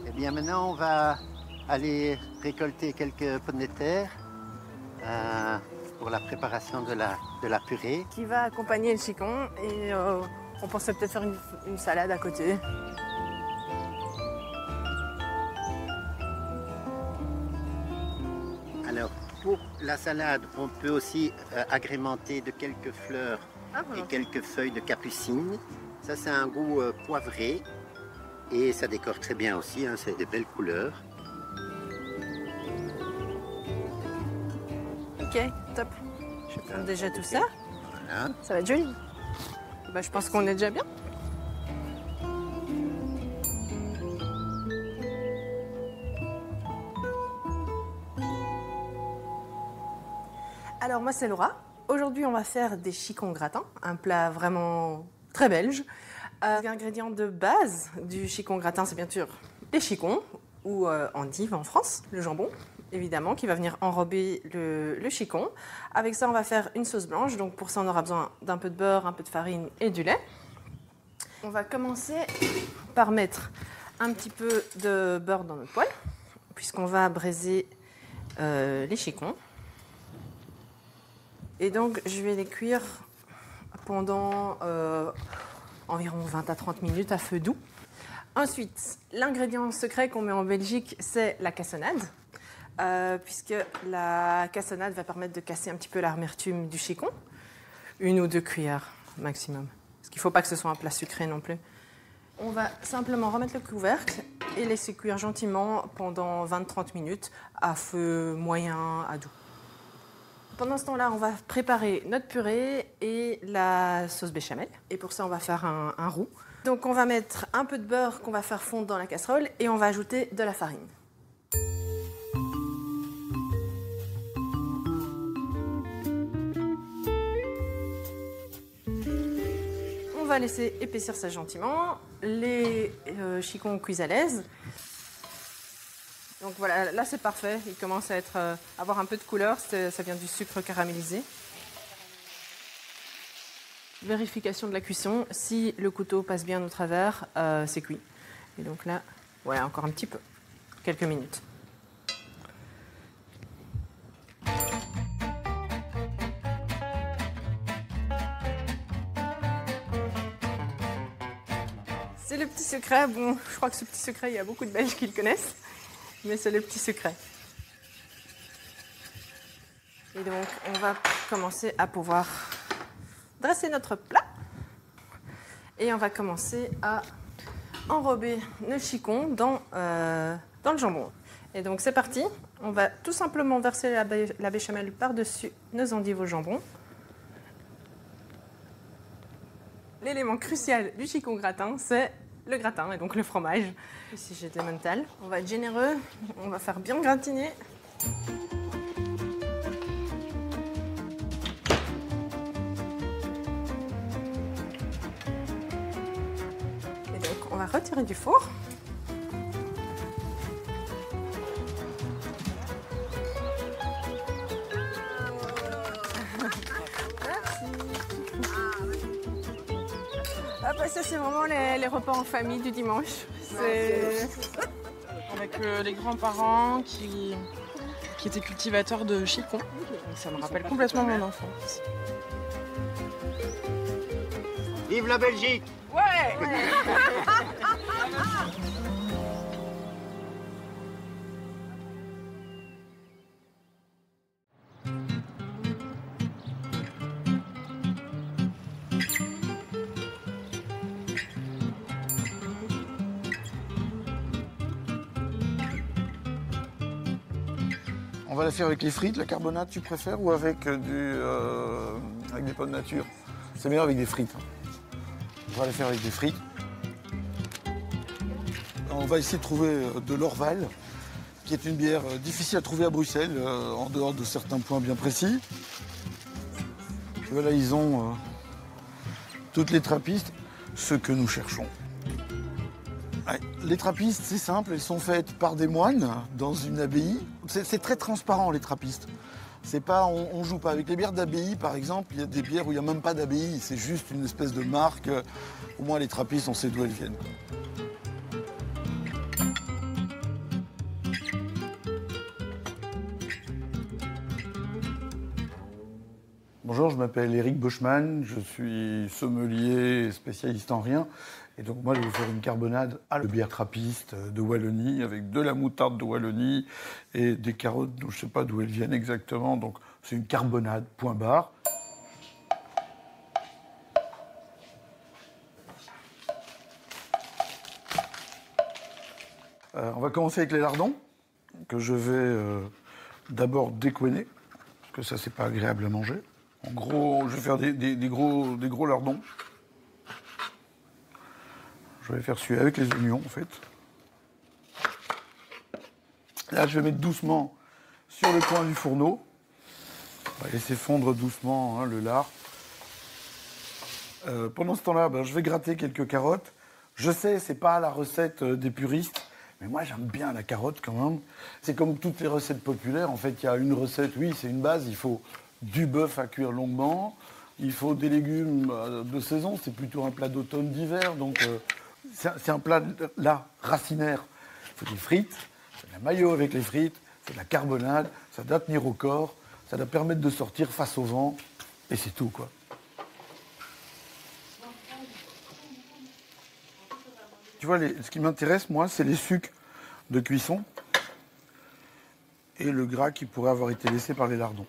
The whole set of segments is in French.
Eh bien, maintenant, on va aller récolter quelques pommes de terre pour la préparation de la purée. Qui va accompagner le chicon et on pensait peut-être faire une salade à côté. Alors, pour la salade, on peut aussi agrémenter de quelques fleurs et quelques feuilles de capucine. Ça, c'est un goût poivré et ça décore très bien aussi, hein, c'est des belles couleurs. Ok, top. Je prends déjà tout ça. Voilà. Ça va être joli. Bah, je pense qu'on est déjà bien. Alors moi c'est Laura. Aujourd'hui on va faire des chicons gratins, un plat vraiment très belge. L'ingrédient de base du chicon gratin c'est bien sûr les chicons ou endives en France, le jambon évidemment qui va venir enrober le chicon. Avec ça on va faire une sauce blanche, donc pour ça on aura besoin d'un peu de beurre, un peu de farine et du lait. On va commencer par mettre un petit peu de beurre dans notre poêle puisqu'on va braiser les chicons. Et donc, je vais les cuire pendant environ 20 à 30 minutes à feu doux. Ensuite, l'ingrédient secret qu'on met en Belgique, c'est la cassonade, puisque la cassonade va permettre de casser un petit peu l'amertume du chicon. 1 ou 2 cuillères maximum, parce qu'il ne faut pas que ce soit un plat sucré non plus. On va simplement remettre le couvercle et laisser cuire gentiment pendant 20-30 minutes à feu moyen à doux. Pendant ce temps-là, on va préparer notre purée et la sauce béchamel. Et pour ça, on va faire un roux. Donc, on va mettre un peu de beurre qu'on va faire fondre dans la casserole et on va ajouter de la farine. On va laisser épaissir ça gentiment. Les chicons cuisent à l'aise. Donc voilà, là c'est parfait, il commence à avoir un peu de couleur, ça vient du sucre caramélisé. Vérification de la cuisson, si le couteau passe bien au travers, c'est cuit. Et donc là, ouais, encore un petit peu, quelques minutes. C'est le petit secret, bon, je crois que ce petit secret, il y a beaucoup de Belges qui le connaissent. Mais c'est le petit secret. Et donc, on va commencer à pouvoir dresser notre plat. Et on va commencer à enrober nos chicons dans le jambon. Et donc, c'est parti. On va tout simplement verser la béchamel par-dessus nos endives au jambon. L'élément crucial du chicon gratin, c'est le gratin et donc le fromage. Ici j'ai de l'emmental. On va être généreux, on va faire bien gratiner. Et donc on va retirer du four. Ah bah ça c'est vraiment les repas en famille du dimanche. Avec les grands-parents qui étaient cultivateurs de chicons. Ça me rappelle complètement mon enfance. Vive la Belgique! Ouais. On va la faire avec les frites, la carbonate, tu préfères, ou avec avec des pommes de nature? C'est meilleur avec des frites. On va la faire avec des frites. On va essayer de trouver de l'Orval, qui est une bière difficile à trouver à Bruxelles, en dehors de certains points bien précis. Voilà, ils ont toutes les trappistes, ce que nous cherchons. Ouais, les trappistes, c'est simple, elles sont faites par des moines dans une abbaye. C'est très transparent, les trappistes. C'est pas, on joue pas. Avec les bières d'abbaye, par exemple, il y a des bières où il n'y a même pas d'abbaye, c'est juste une espèce de marque. Au moins, les trappistes, on sait d'où elles viennent. Bonjour, je m'appelle Eric Boschman, je suis sommelier spécialiste en rien. Et donc moi, je vais vous faire une carbonade à la bière trappiste de Wallonie, avec de la moutarde de Wallonie et des carottes dont je ne sais pas d'où elles viennent exactement. Donc c'est une carbonade, point barre. On va commencer avec les lardons, que je vais d'abord découiner, parce que ça, c'est pas agréable à manger. En gros, je vais faire des gros lardons. Je vais faire celui avec les oignons, en fait. Là, je vais mettre doucement sur le coin du fourneau. On va laisser fondre doucement hein, le lard. Pendant ce temps-là, je vais gratter quelques carottes. Je sais, c'est pas la recette des puristes, mais moi, j'aime bien la carotte quand même. C'est comme toutes les recettes populaires. En fait, il y a une recette, oui, c'est une base. Il faut du bœuf à cuire longuement. Il faut des légumes de saison. C'est plutôt un plat d'automne, d'hiver. Donc, c'est un plat, là, racinaire. C'est des frites, c'est de la mayo avec les frites, c'est de la carbonade. Ça doit tenir au corps. Ça doit permettre de sortir face au vent. Et c'est tout, quoi. Tu vois, ce qui m'intéresse, moi, c'est les sucs de cuisson et le gras qui pourrait avoir été laissé par les lardons.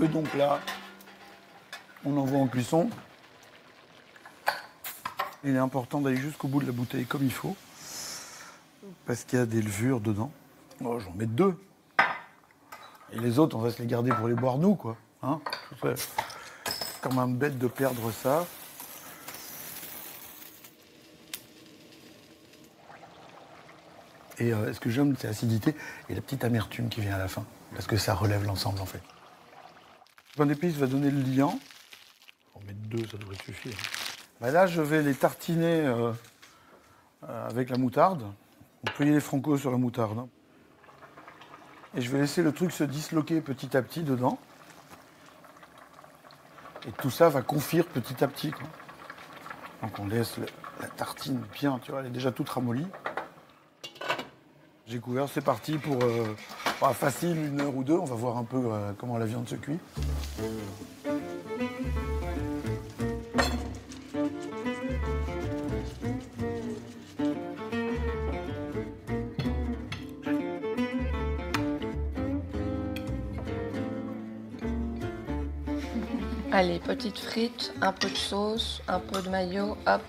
Et donc là, on envoie en cuisson. Il est important d'aller jusqu'au bout de la bouteille comme il faut, parce qu'il y a des levures dedans. Oh, j'en mets 2. Et les autres, on va se les garder pour les boire nous, quoi. Hein, c'est quand même bête de perdre ça. Et ce que j'aime, c'est l'acidité et la petite amertume qui vient à la fin, parce que ça relève l'ensemble, en fait. Le pain d'épices va donner le liant. On va mettre 2, ça devrait suffire. Là, je vais les tartiner avec la moutarde. On peut y aller franco sur la moutarde. Hein. Et je vais laisser le truc se disloquer petit à petit dedans. Et tout ça va confire petit à petit. Quoi. Donc on laisse la tartine bien, tu vois, elle est déjà toute ramollie. J'ai couvert, c'est parti pour facile 1 heure ou 2. On va voir un peu comment la viande se cuit. Allez, petites frites, un peu de sauce, un peu de mayo, hop.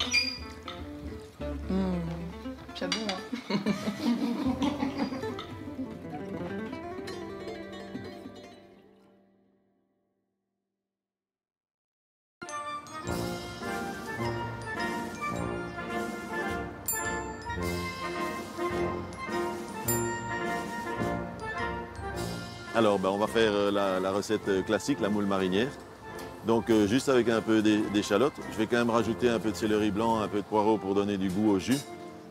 C'est bon, hein. Alors, on va faire la recette classique, la moule marinière. Donc, juste avec un peu d'échalote. Je vais quand même rajouter un peu de céleri blanc, un peu de poireau pour donner du goût au jus.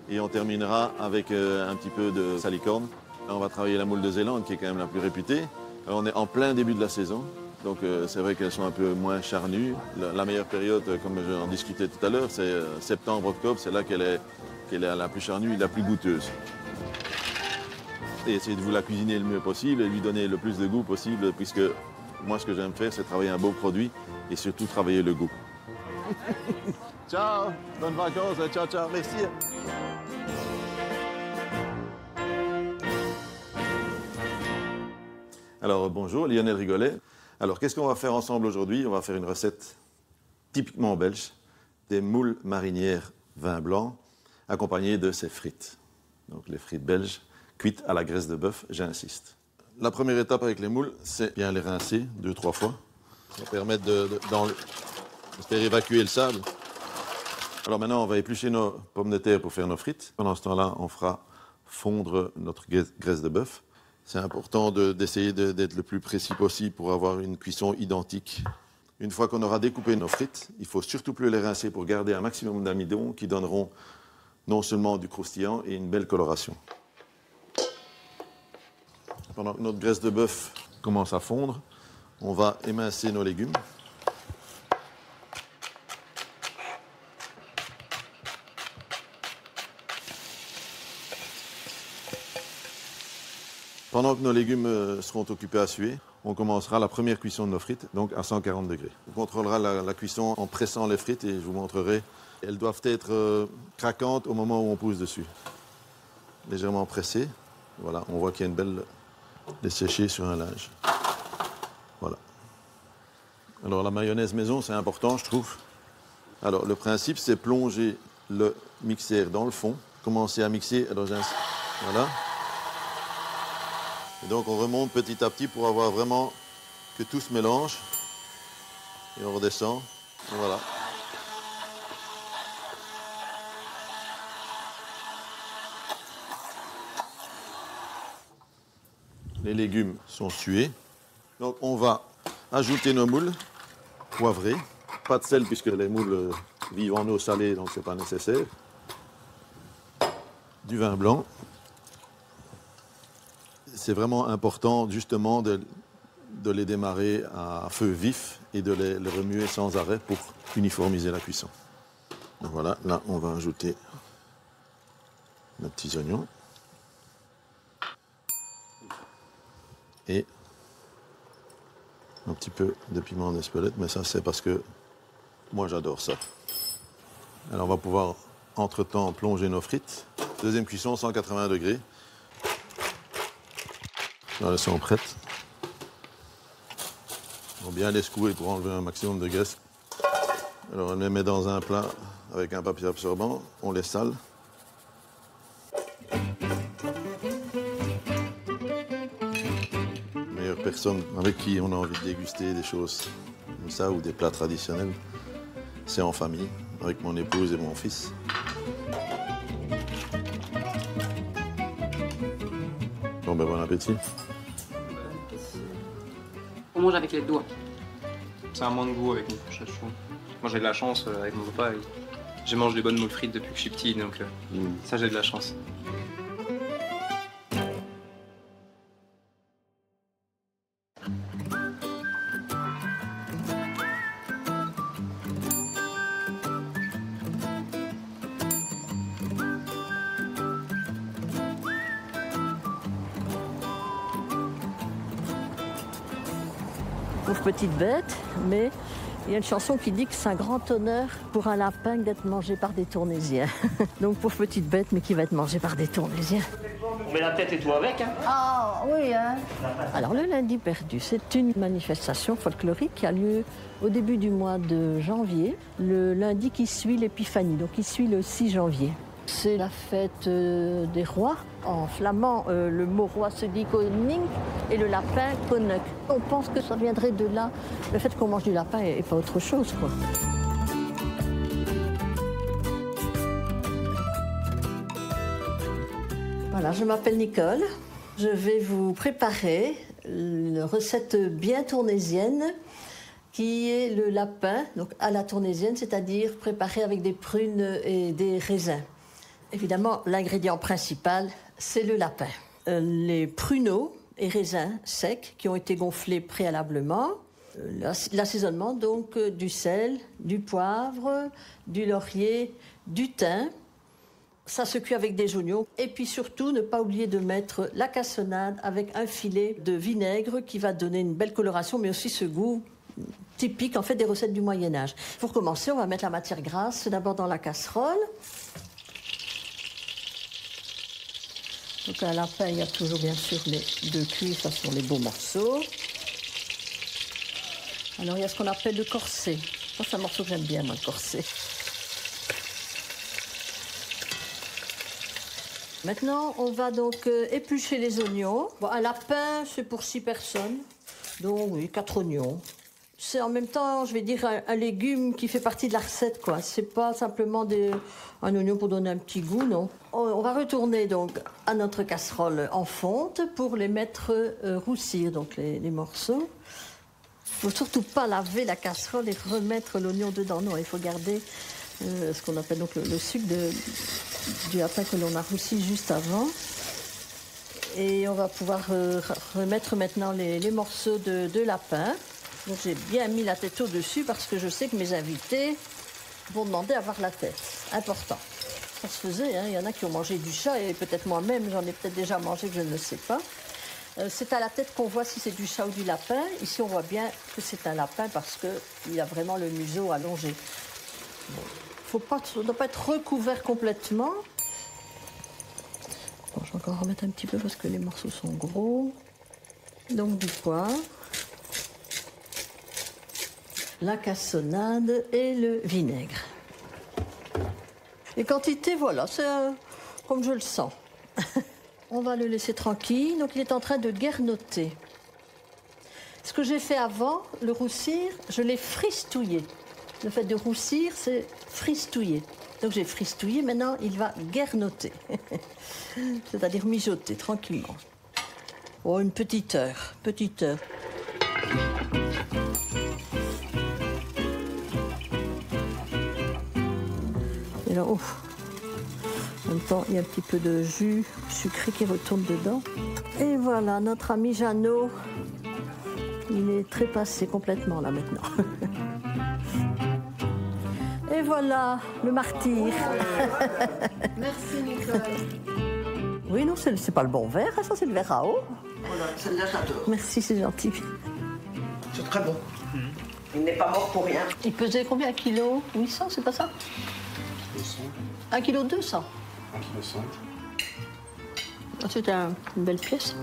Et on terminera avec un petit peu de salicorne. Là, on va travailler la moule de Zélande, qui est quand même la plus réputée. On est en plein début de la saison. Donc, c'est vrai qu'elles sont un peu moins charnues. La meilleure période, comme j'en discutais tout à l'heure, c'est septembre-octobre. C'est là qu'elle est la plus charnue et la plus goûteuse. Et essayez de vous la cuisiner le mieux possible et lui donner le plus de goût possible, puisque moi, ce que j'aime faire, c'est travailler un beau produit et surtout travailler le goût. Ciao, bonnes vacances, ciao, ciao, merci. Alors, bonjour, Lionel Rigolet. Alors, qu'est-ce qu'on va faire ensemble aujourd'hui? On va faire une recette typiquement belge, des moules marinières vin blanc, accompagnées de ces frites. Donc, les frites belges, cuites à la graisse de bœuf, j'insiste. La première étape avec les moules, c'est bien les rincer 2-3 fois. Ça va permettre de faire évacuer le sable. Alors maintenant, on va éplucher nos pommes de terre pour faire nos frites. Pendant ce temps-là, on fera fondre notre graisse de bœuf. C'est important d'essayer d'être le plus précis possible pour avoir une cuisson identique. Une fois qu'on aura découpé nos frites, il ne faut surtout plus les rincer pour garder un maximum d'amidon qui donneront non seulement du croustillant et une belle coloration. Pendant que notre graisse de bœuf commence à fondre, on va émincer nos légumes. Pendant que nos légumes seront occupés à suer, on commencera la première cuisson de nos frites, donc à 140 degrés. On contrôlera la cuisson en pressant les frites et je vous montrerai. Elles doivent être craquantes au moment où on pousse dessus. Légèrement pressées. Voilà, on voit qu'il y a une belle desséchée sur un linge. Voilà. Alors la mayonnaise maison, c'est important, je trouve. Alors le principe, c'est plonger le mixeur dans le fond, commencer à mixer. Alors, voilà. Et donc on remonte petit à petit pour avoir vraiment que tout se mélange. Et on redescend. Et voilà. Les légumes sont sués. Donc on va ajouter nos moules poivrés. Pas de sel puisque les moules vivent en eau salée, donc ce n'est pas nécessaire. Du vin blanc. C'est vraiment important justement de les démarrer à feu vif et de les remuer sans arrêt pour uniformiser la cuisson. Donc voilà, là on va ajouter nos petits oignons. Et un petit peu de piment d'Espelette, mais ça c'est parce que moi j'adore ça. Alors on va pouvoir entre-temps plonger nos frites. Deuxième cuisson, 180 degrés. Là, elles sont prêtes. On va bien les secouer pour enlever un maximum de graisse. Alors on les met dans un plat avec un papier absorbant, on les sale. Meilleure personne avec qui on a envie de déguster des choses comme ça ou des plats traditionnels, c'est en famille, avec mon épouse et mon fils. Bon ben bon appétit. On mange avec les doigts. C'est un manque de goût avec une fourchette, je trouve. Moi j'ai de la chance avec mon papa. Je mange des bonnes moules frites depuis que je suis petit, donc ça j'ai de la chance. Pauvre petite bête, mais il y a une chanson qui dit que c'est un grand honneur pour un lapin d'être mangé par des tournésiens. Donc pauvre petite bête, mais qui va être mangée par des tournésiens. On met la tête et tout avec, hein? Ah oui, hein. Alors le lundi perdu, c'est une manifestation folklorique qui a lieu au début du mois de janvier, le lundi qui suit l'épiphanie, donc qui suit le 6 janvier. C'est la fête des rois. En flamand, le mot roi se dit koning et le lapin konek. On pense que ça viendrait de là, le fait qu'on mange du lapin et pas autre chose, quoi. Voilà, je m'appelle Nicole. Je vais vous préparer une recette bien tournésienne qui est le lapin, donc à la tournésienne, c'est-à-dire préparé avec des prunes et des raisins. Évidemment, l'ingrédient principal, c'est le lapin. Les pruneaux et raisins secs qui ont été gonflés préalablement. L'assaisonnement, donc du sel, du poivre, du laurier, du thym. Ça se cuit avec des oignons. Et puis surtout, ne pas oublier de mettre la cassonade avec un filet de vinaigre qui va donner une belle coloration, mais aussi ce goût typique en fait des recettes du Moyen-Âge. Pour commencer, on va mettre la matière grasse d'abord dans la casserole. Donc un lapin, il y a toujours bien sûr les deux cuits, ça sont les beaux morceaux. Alors il y a ce qu'on appelle le corset. Ça, c'est un morceau que j'aime bien, moi, le corset. Maintenant, on va donc éplucher les oignons. Bon, un lapin, c'est pour 6 personnes. Donc oui, 4 oignons. C'est en même temps, je vais dire, un légume qui fait partie de la recette, quoi. C'est pas simplement un oignon pour donner un petit goût, non. On va retourner donc à notre casserole en fonte pour les mettre roussir, donc les morceaux. Il ne faut surtout pas laver la casserole et remettre l'oignon dedans. Non, il faut garder ce qu'on appelle donc le sucre du lapin que l'on a roussi juste avant. Et on va pouvoir remettre maintenant les morceaux de lapin. Donc j'ai bien mis la tête au-dessus parce que je sais que mes invités vont demander à voir la tête. Important. Ça se faisait, hein. Il y en a qui ont mangé du chat et peut-être moi-même, j'en ai peut-être déjà mangé que je ne sais pas. C'est à la tête qu'on voit si c'est du chat ou du lapin. Ici, on voit bien que c'est un lapin parce qu'il a vraiment le museau allongé. Bon. Ça ne doit pas être recouvert complètement. Bon, je vais encore remettre un petit peu parce que les morceaux sont gros. Donc du poivre, la cassonade et le vinaigre. Les quantités, voilà, c'est comme je le sens. On va le laisser tranquille. Donc il est en train de guernoter. Ce que j'ai fait avant, le roussir, je l'ai fristouillé. Le fait de roussir, c'est fristouiller. Donc j'ai fristouillé, maintenant il va guernoter. C'est-à-dire mijoter tranquillement. Oh, une petite heure, petite heure. Et là, ouf. En même temps, il y a un petit peu de jus sucré qui retourne dedans. Et voilà, notre ami Jeannot, il est trépassé complètement là maintenant. Et voilà, le martyr. Merci, Nicole. Oui, non, c'est pas le bon verre, ça c'est le verre à eau. Voilà, celle-là j'adore. Merci, c'est gentil. C'est très bon. Il n'est pas mort pour rien. Il pesait combien, 1 kg 800, c'est pas ça 200. 1 kg 200. 1 kg 100. Ah, c'est une belle pièce.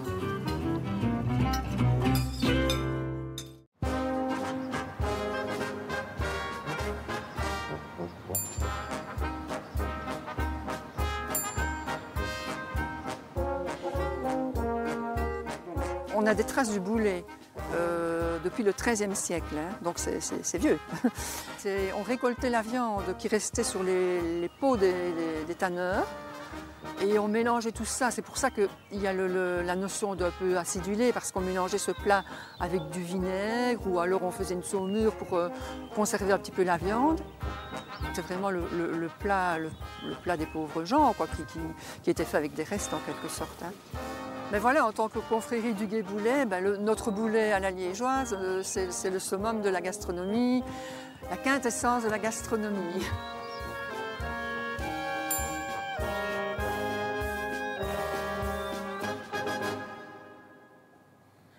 On a des traces du boulet depuis le XIIIe siècle, hein, donc c'est vieux. On récoltait la viande qui restait sur les peaux des tanneurs et on mélangeait tout ça. C'est pour ça qu'il y a la notion d'un peu acidulé, parce qu'on mélangeait ce plat avec du vinaigre ou alors on faisait une saumure pour conserver un petit peu la viande. C'est vraiment le plat des pauvres gens, quoi, qui était fait avec des restes en quelque sorte. Hein. Mais voilà, en tant que confrérie du Gué Boulet, notre boulet à la liégeoise, c'est le summum de la gastronomie, la quintessence de la gastronomie.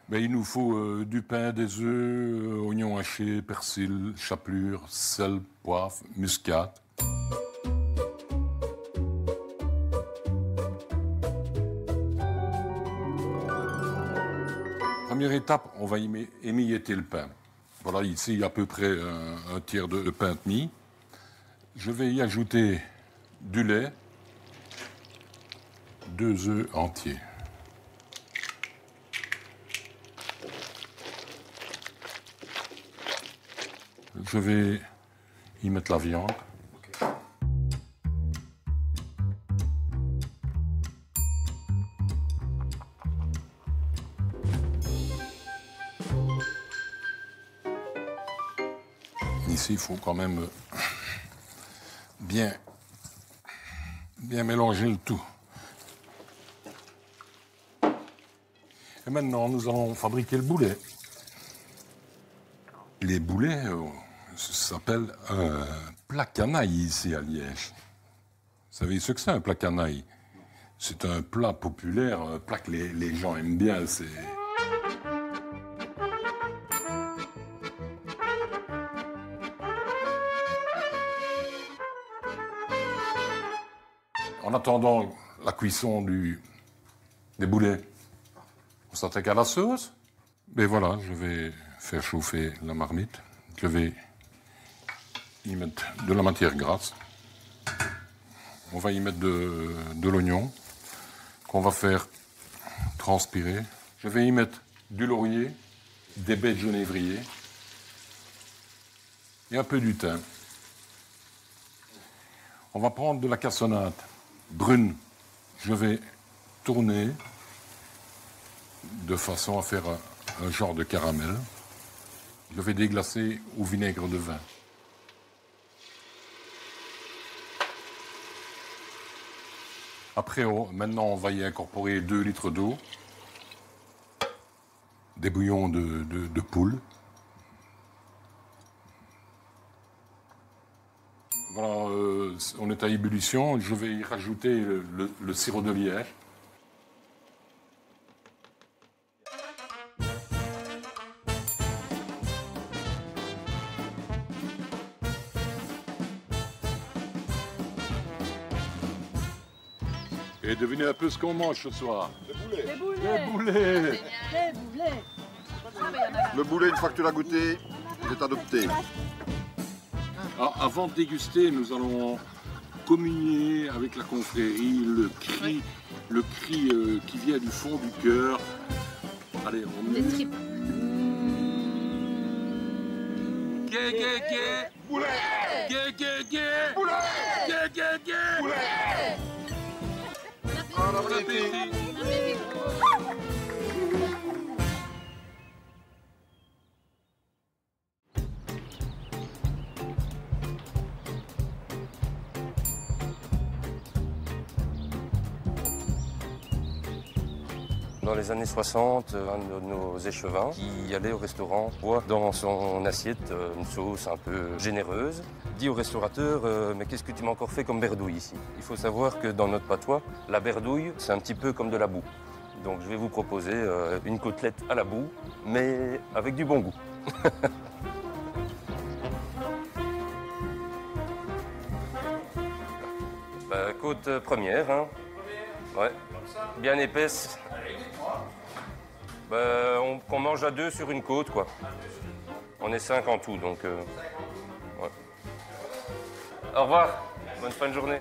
Il nous faut du pain, des œufs, oignons hachés, persil, chapelure, sel, poivre, muscade. Première étape, on va émietter le pain. Voilà, ici à peu près un tiers de pain de mie. Je vais y ajouter du lait, 2 œufs entiers. Je vais y mettre la viande. Ici, il faut quand même bien mélanger le tout. Et maintenant, nous allons fabriquer le boulet. Les boulets, ça s'appelle un plat canaille ici à Liège. Vous savez ce que c'est un plat canaille? C'est un plat populaire, un plat que les gens aiment bien. En attendant la cuisson des boulets, on s'attaque à la sauce. Mais voilà, je vais faire chauffer la marmite. Je vais y mettre de la matière grasse. On va y mettre de l'oignon qu'on va faire transpirer. Je vais y mettre du laurier, des baies de genévrier, et un peu du thym. On va prendre de la cassonade brune. Je vais tourner de façon à faire un genre de caramel. Je vais déglacer au vinaigre de vin. Après, maintenant, on va y incorporer 2 litres d'eau, des bouillons de poule. Voilà, on est à ébullition. Je vais y rajouter le sirop de liège. Et devinez un peu ce qu'on mange ce soir. Des boulets. Des boulets. Des boulets. Le boulet, une fois que tu l'as goûté, il est adopté. Alors, avant de déguster, nous allons communier avec la confrérie, le cri qui vient du fond du cœur. Allez, on Des tripes. Gay, gay, gay. Boulet. Gay, gay, gay. Boulet. Gay, gay, gay. Boulet. Bon appétit. Dans les années 60, un de nos échevins qui allait au restaurant voit dans son assiette une sauce un peu généreuse, dit au restaurateur mais qu'est-ce que tu m'as encore fait comme berdouille ici? Il faut savoir que dans notre patois, la berdouille, c'est un petit peu comme de la boue. Donc je vais vous proposer une côtelette à la boue, mais avec du bon goût. Côte première, hein. Ouais. Bien épaisse. Qu'on mange à 2 sur une côte, quoi. On est 5 en tout, donc... ouais. Au revoir, bonne fin de journée.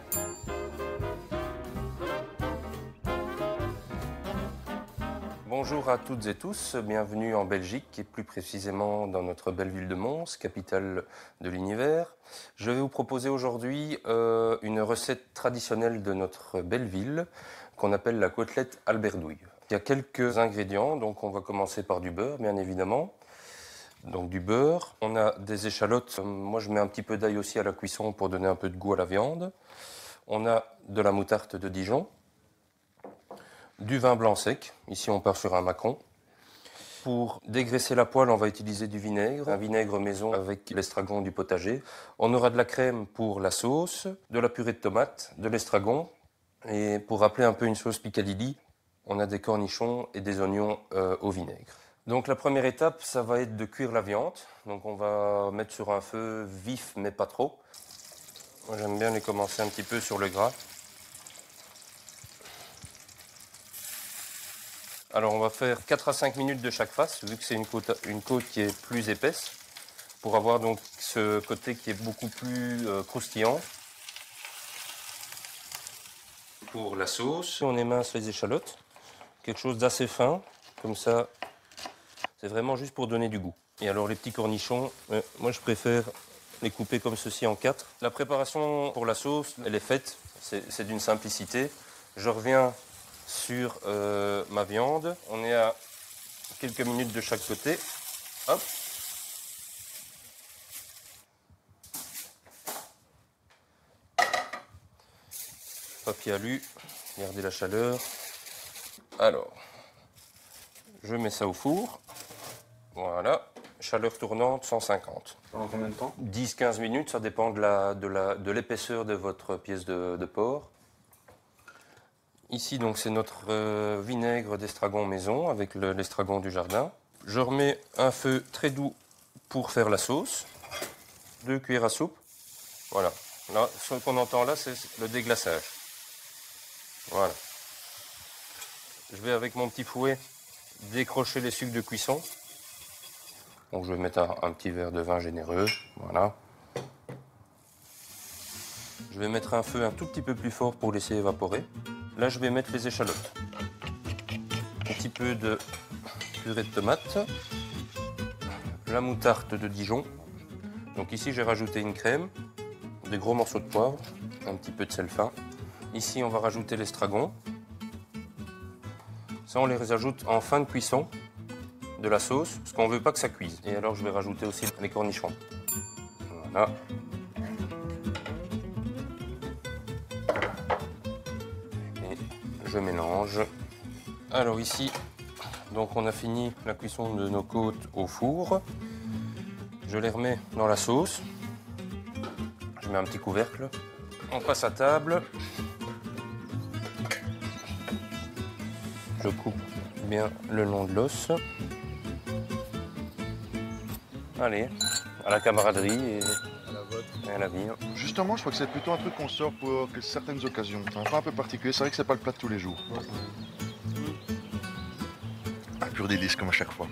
Bonjour à toutes et tous, bienvenue en Belgique et plus précisément dans notre belle ville de Mons, capitale de l'univers. Je vais vous proposer aujourd'hui une recette traditionnelle de notre belle ville qu'on appelle la côtelette alberdouille. Il y a quelques ingrédients, donc on va commencer par du beurre bien évidemment. Donc du beurre, on a des échalotes, moi je mets un petit peu d'ail aussi à la cuisson pour donner un peu de goût à la viande. On a de la moutarde de Dijon. Du vin blanc sec, ici on part sur un macron. Pour dégraisser la poêle, on va utiliser du vinaigre, un vinaigre maison avec l'estragon du potager. On aura de la crème pour la sauce, de la purée de tomates, de l'estragon. Et pour rappeler un peu une sauce Picadilly, on a des cornichons et des oignons au vinaigre. Donc la première étape, ça va être de cuire la viande. Donc on va mettre sur un feu vif mais pas trop. Moi j'aime bien les commencer un petit peu sur le gras. Alors on va faire 4 à 5 minutes de chaque face, vu que c'est une côte qui est plus épaisse, pour avoir donc ce côté qui est beaucoup plus croustillant. Pour la sauce, on émince les échalotes, quelque chose d'assez fin, comme ça, c'est vraiment juste pour donner du goût. Et alors les petits cornichons, moi je préfère les couper comme ceci en 4. La préparation pour la sauce, elle est faite, c'est d'une simplicité. Je reviens sur ma viande. On est à quelques minutes de chaque côté. Hop. Papier alu, gardez la chaleur. Alors, je mets ça au four. Voilà, chaleur tournante 150. Pendant combien de temps? 10-15 minutes, ça dépend de l'épaisseur de votre pièce de porc. Ici, donc, c'est notre vinaigre d'estragon maison avec l'estragon du jardin. Je remets un feu très doux pour faire la sauce. 2 cuillères à soupe. Voilà. Là, ce qu'on entend là, c'est le déglaçage. Voilà. Je vais, avec mon petit fouet, décrocher les sucs de cuisson. Donc, je vais mettre un petit verre de vin généreux. Voilà. Je vais mettre un feu un tout petit peu plus fort pour laisser évaporer. Là, je vais mettre les échalotes. Un petit peu de purée de tomate. La moutarde de Dijon. Donc ici, j'ai rajouté une crème, des gros morceaux de poivre, un petit peu de sel fin. Ici, on va rajouter l'estragon. Ça, on les ajoute en fin de cuisson de la sauce, parce qu'on ne veut pas que ça cuise. Et alors, je vais rajouter aussi les cornichons. Voilà. Et je mélange. Alors ici, donc on a fini la cuisson de nos côtes au four. Je les remets dans la sauce. Je mets un petit couvercle. On passe à table. Je coupe bien le long de l'os. Allez, à la camaraderie et à la vie. Justement, je crois que c'est plutôt un truc qu'on sort pour certaines occasions. C'est un peu particulier. C'est vrai que c'est pas le plat de tous les jours. Un pur délice comme à chaque fois.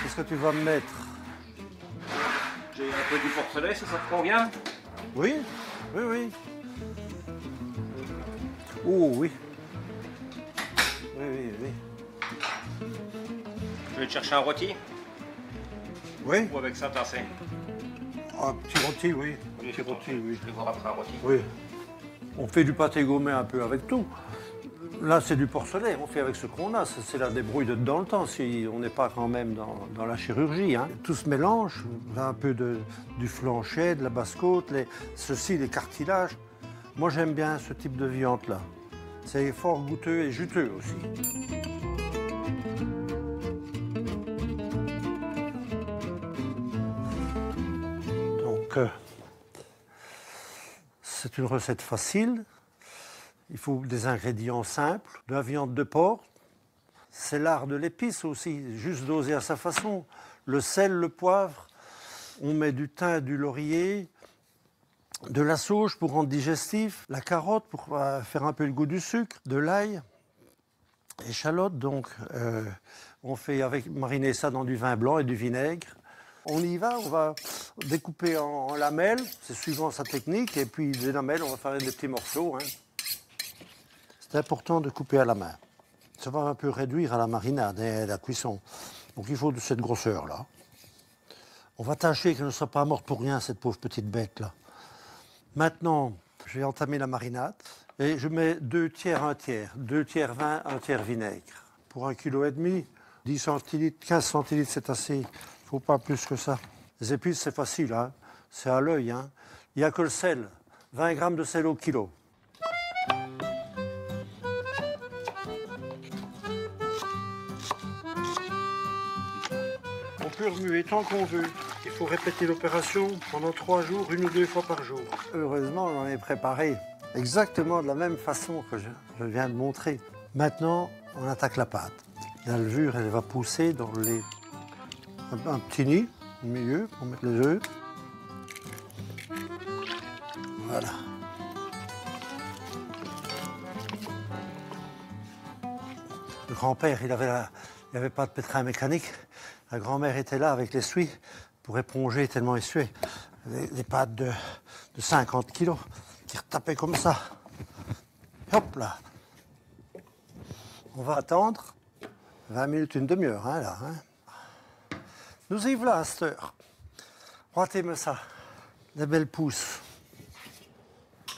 Qu'est-ce que tu vas me mettre? J'ai un peu du porcelet, si ça te convient. Oui, oui, oui. Oh oui. Oui, oui, oui. Je vais te chercher un rôti. Oui. Ou avec ça, t'as assez. Un petit rôti, oui. Un petit rôti, oui. Je vais voir après un rôti. Oui. On fait du pâté gourmet un peu avec tout. Là, c'est du porcelet, on fait avec ce qu'on a. C'est la débrouille de dans le temps, si on n'est pas quand même dans la chirurgie. Hein. Tout se mélange, un peu du flanchet, de la basse-côte, ceci, les cartilages. Moi, j'aime bien ce type de viande-là. C'est fort goûteux et juteux aussi. Donc, c'est une recette facile. Il faut des ingrédients simples, de la viande de porc. C'est l'art de l'épice aussi, juste doser à sa façon. Le sel, le poivre, on met du thym, du laurier, de la sauge pour rendre digestif, la carotte pour faire un peu le goût du sucre, de l'ail, échalote. Donc, on fait mariner ça dans du vin blanc et du vinaigre. On y va, on va découper en lamelles, c'est suivant sa technique, et puis des lamelles, on va faire des petits morceaux. Hein. C'est important de couper à la main. Ça va un peu réduire à la marinade et à la cuisson. Donc il faut de cette grosseur-là. On va tâcher qu'elle ne soit pas morte pour rien, cette pauvre petite bête-là. Maintenant, je vais entamer la marinade et je mets 2 tiers, 1 tiers. 2 tiers vin, 1 tiers vinaigre. Pour 1,5 kg, 10 centilitres, 15 centilitres, c'est assez. Il ne faut pas plus que ça. Les épices, c'est facile, hein. C'est à l'œil. Hein. Il n'y a que le sel. 20 grammes de sel au kilo. On peut remuer tant qu'on veut. Il faut répéter l'opération pendant 3 jours, 1 ou 2 fois par jour. Heureusement, on en est préparé exactement de la même façon que je viens de montrer. Maintenant, on attaque la pâte. La levure, elle va pousser dans un petit nid au milieu pour mettre les œufs. Voilà. Le grand-père, il avait pas de pétrin mécanique. La grand-mère était là avec l'essuie pour éponger tellement essuyer. Des pâtes de 50 kilos qui retapaient comme ça. Hop là. On va attendre 20 minutes, une demi-heure, hein, là. Hein. Nous y voilà à cette heure. Regardez-moi ça. Des belles pousses.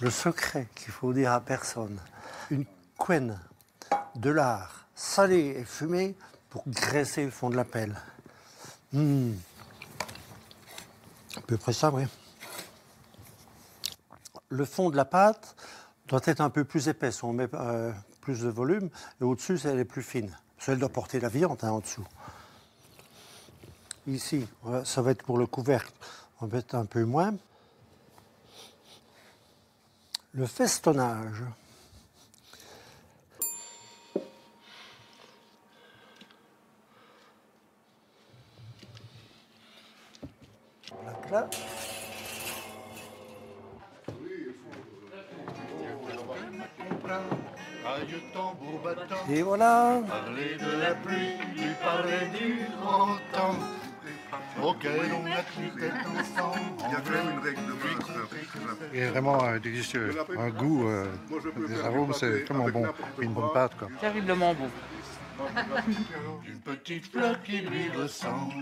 Le secret qu'il faut dire à personne. Une couenne de lard salée et fumée pour graisser le fond de la pelle. À peu près ça, oui. Le fond de la pâte doit être un peu plus épaisse. On met plus de volume. Et au-dessus, elle est plus fine. Parce qu'elle doit porter la viande, hein, en dessous. Ici, ça va être pour le couvercle. On va mettre un peu moins. Le festonnage. Là. Et voilà. Parler de la pluie, lui parler du grand temps. Ok, on a tous tête ensemble. Il y a quand même une règle de base. Il est vraiment délicieux. Un goût, des arômes, c'est vraiment bon. Une bonne pâte, quoi. Terriblement bon. Une petite fleur qui lui ressemble.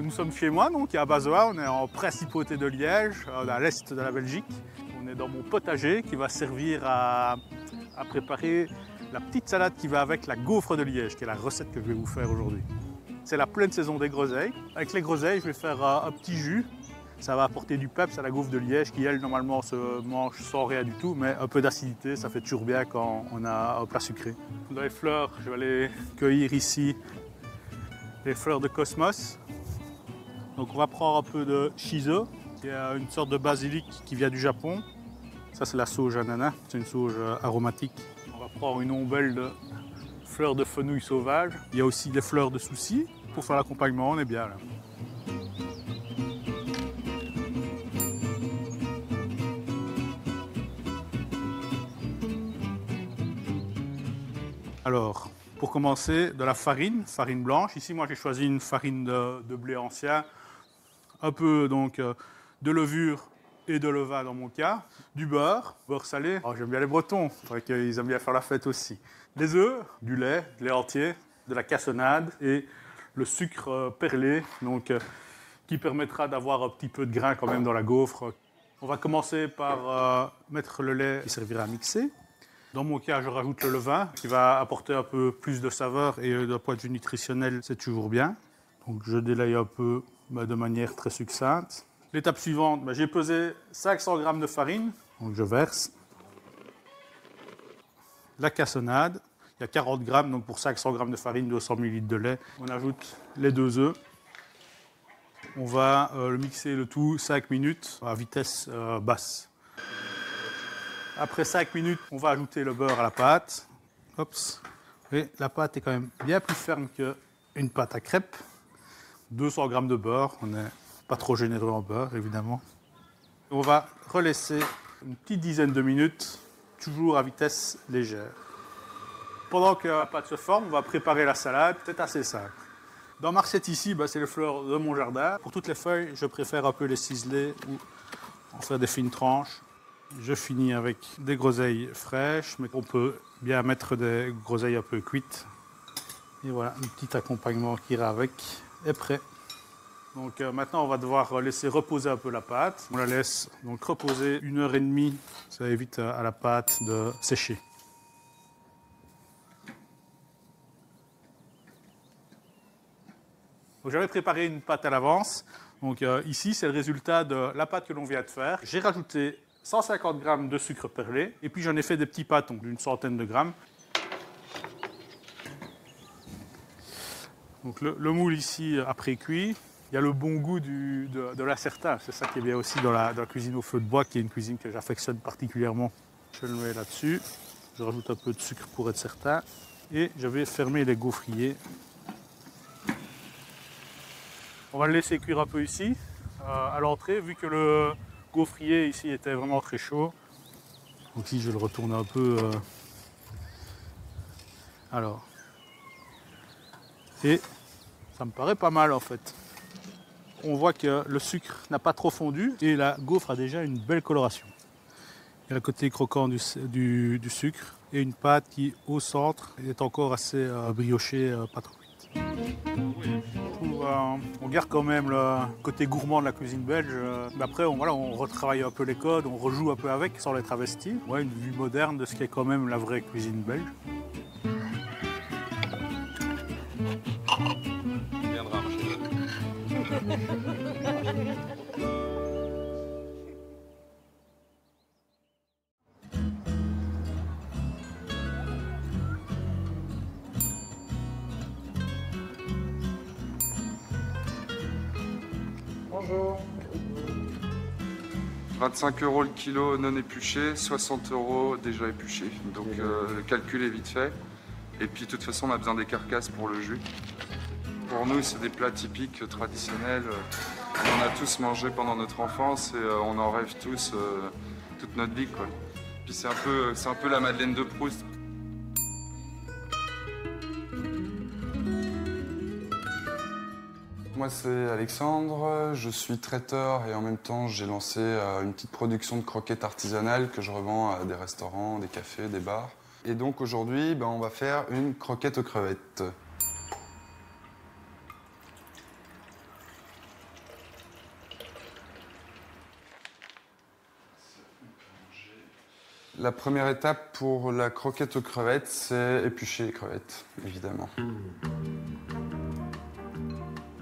Nous sommes chez moi, donc à Bazois, on est en principauté de Liège, à l'est de la Belgique. On est dans mon potager qui va servir à préparer la petite salade qui va avec la gaufre de Liège, qui est la recette que je vais vous faire aujourd'hui. C'est la pleine saison des groseilles. Avec les groseilles, je vais faire un petit jus. Ça va apporter du peps à la gaufre de Liège qui, elle, normalement, se mange sans rien du tout, mais un peu d'acidité, ça fait toujours bien quand on a un plat sucré. Dans les fleurs, je vais aller cueillir ici les fleurs de cosmos. Donc on va prendre un peu de shiso, qui est une sorte de basilic qui vient du Japon. Ça c'est la sauge ananas, c'est une sauge aromatique. On va prendre une ombelle de fleurs de fenouil sauvage. Il y a aussi des fleurs de souci. Pour faire l'accompagnement, on est bien là. Alors, pour commencer, de la farine blanche. Ici, moi j'ai choisi une farine de blé ancien. Un peu donc de levure et de levain dans mon cas, du beurre salé. Oh, j'aime bien les Bretons, c'est vrai qu'ils aiment bien faire la fête aussi. Des œufs, du lait entier, de la cassonade et le sucre perlé, donc qui permettra d'avoir un petit peu de grain quand même dans la gaufre. On va commencer par mettre le lait qui servira à mixer. Dans mon cas, je rajoute le levain qui va apporter un peu plus de saveur et d'un point de vue nutritionnel, c'est toujours bien. Donc je délaye un peu de manière très succincte. L'étape suivante, j'ai pesé 500 g de farine, donc je verse. La cassonade, il y a 40 g, donc pour 500 g de farine, 200 ml de lait. On ajoute les 2 œufs. On va le mixer le tout 5 minutes à vitesse basse. Après 5 minutes, on va ajouter le beurre à la pâte. Oups. Et la pâte est quand même bien plus ferme qu'une pâte à crêpes. 200 g de beurre, on n'est pas trop généreux en beurre évidemment. On va relaisser une petite dizaine de minutes, toujours à vitesse légère. Pendant que la pâte se forme, on va préparer la salade, c'est assez simple. Dans ma recette ici, c'est les fleurs de mon jardin. Pour toutes les feuilles, je préfère un peu les ciseler ou en faire des fines tranches. Je finis avec des groseilles fraîches, mais on peut bien mettre des groseilles un peu cuites. Et voilà, un petit accompagnement qui ira avec. Est prêt. Donc maintenant, on va devoir laisser reposer un peu la pâte. On la laisse donc reposer 1h30. Ça évite à la pâte de sécher. J'avais préparé une pâte à l'avance. Donc ici, c'est le résultat de la pâte que l'on vient de faire. J'ai rajouté 150 g de sucre perlé et puis j'en ai fait des petits pâtons d'une centaine de grammes. Donc le moule ici a pré-cuit. Il y a le bon goût de l'acertin. C'est ça qui est bien aussi dans la cuisine au feu de bois, qui est une cuisine que j'affectionne particulièrement. Je le mets là-dessus. Je rajoute un peu de sucre pour être certain. Et je vais fermer les gaufriers. On va le laisser cuire un peu ici, à l'entrée, vu que le gaufrier ici était vraiment très chaud. Donc ici, je le retourne un peu. Alors. Et ça me paraît pas mal en fait. On voit que le sucre n'a pas trop fondu et la gaufre a déjà une belle coloration. Il y a le côté croquant du sucre et une pâte qui, au centre, est encore assez briochée, pas trop cuite. On garde quand même le côté gourmand de la cuisine belge. Après, on retravaille un peu les codes, on rejoue un peu avec sans les travestir. Ouais, une vue moderne de ce qu'est quand même la vraie cuisine belge. Bonjour. 25 € le kilo non épluché, 60 € déjà épluché. Donc le calcul est vite fait. Et puis de toute façon on a besoin des carcasses pour le jus. Pour nous, c'est des plats typiques, traditionnels. On a tous mangé pendant notre enfance et on en rêve tous toute notre vie, quoi. Puis c'est un peu la Madeleine de Proust. Moi, c'est Alexandre, je suis traiteur et en même temps, j'ai lancé une petite production de croquettes artisanales que je revends à des restaurants, des cafés, des bars. Et donc aujourd'hui, on va faire une croquette aux crevettes. La première étape pour la croquette aux crevettes, c'est éplucher les crevettes, évidemment.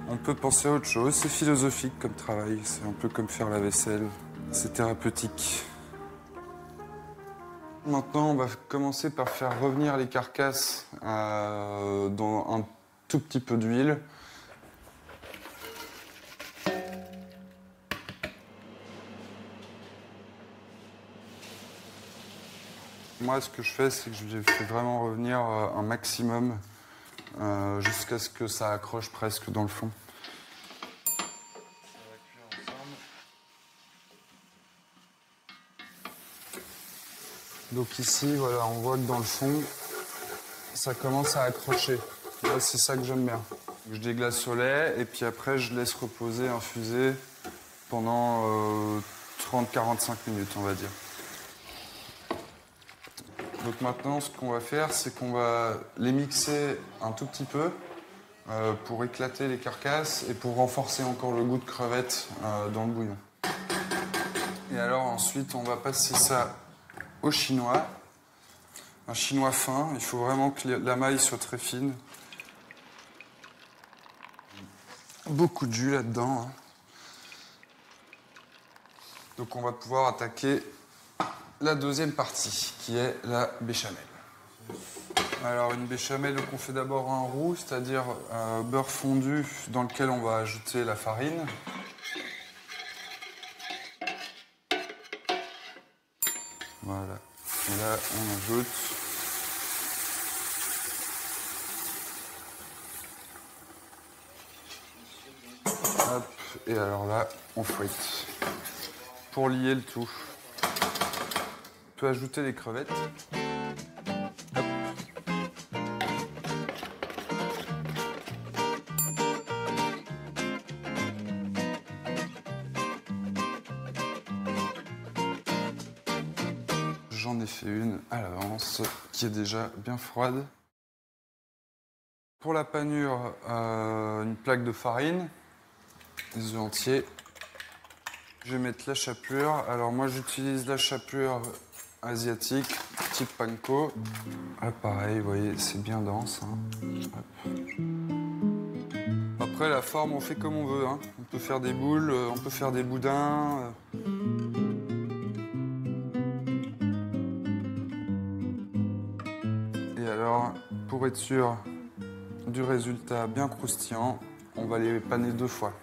On peut penser à autre chose, c'est philosophique comme travail, c'est un peu comme faire la vaisselle, c'est thérapeutique. Maintenant, on va commencer par faire revenir les carcasses dans un tout petit peu d'huile. Moi, ce que je fais, c'est que je fais vraiment revenir un maximum jusqu'à ce que ça accroche presque dans le fond. Donc ici, voilà, on voit que dans le fond, ça commence à accrocher. Là, c'est ça que j'aime bien. Je déglace au lait et puis après, je laisse reposer, infuser pendant 30-45 minutes, on va dire. Donc maintenant, ce qu'on va faire, c'est qu'on va les mixer un tout petit peu pour éclater les carcasses et pour renforcer encore le goût de crevette dans le bouillon. Et alors ensuite, on va passer ça au chinois. Un chinois fin, il faut vraiment que la maille soit très fine. Beaucoup de jus là-dedans. Hein. Donc on va pouvoir attaquer la deuxième partie, qui est la béchamel. Alors une béchamel qu'on fait d'abord en roux, c'est-à-dire beurre fondu dans lequel on va ajouter la farine. Voilà. Et là, on ajoute hop, et alors là, on fouette pour lier le tout. On peut ajouter les crevettes. Hop. J'en ai fait une à l'avance qui est déjà bien froide. Pour la panure, une plaque de farine, des œufs entiers. Je vais mettre la chapelure. Alors moi j'utilise la chapelure asiatique, type panko. Là pareil, vous voyez, c'est bien dense. Hein. Après la forme, on fait comme on veut. Hein. On peut faire des boules, on peut faire des boudins. Et alors, pour être sûr du résultat bien croustillant, on va les paner 2 fois.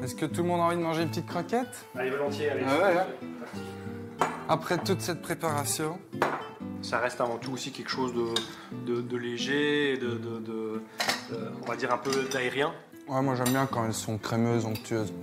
Est-ce que tout le monde a envie de manger une petite croquette? Allez, volontiers, allez. Ah ouais, hein. Après toute cette préparation... Ça reste avant tout aussi quelque chose de léger, on va dire un peu d'aérien. Ouais, moi j'aime bien quand elles sont crémeuses, onctueuses.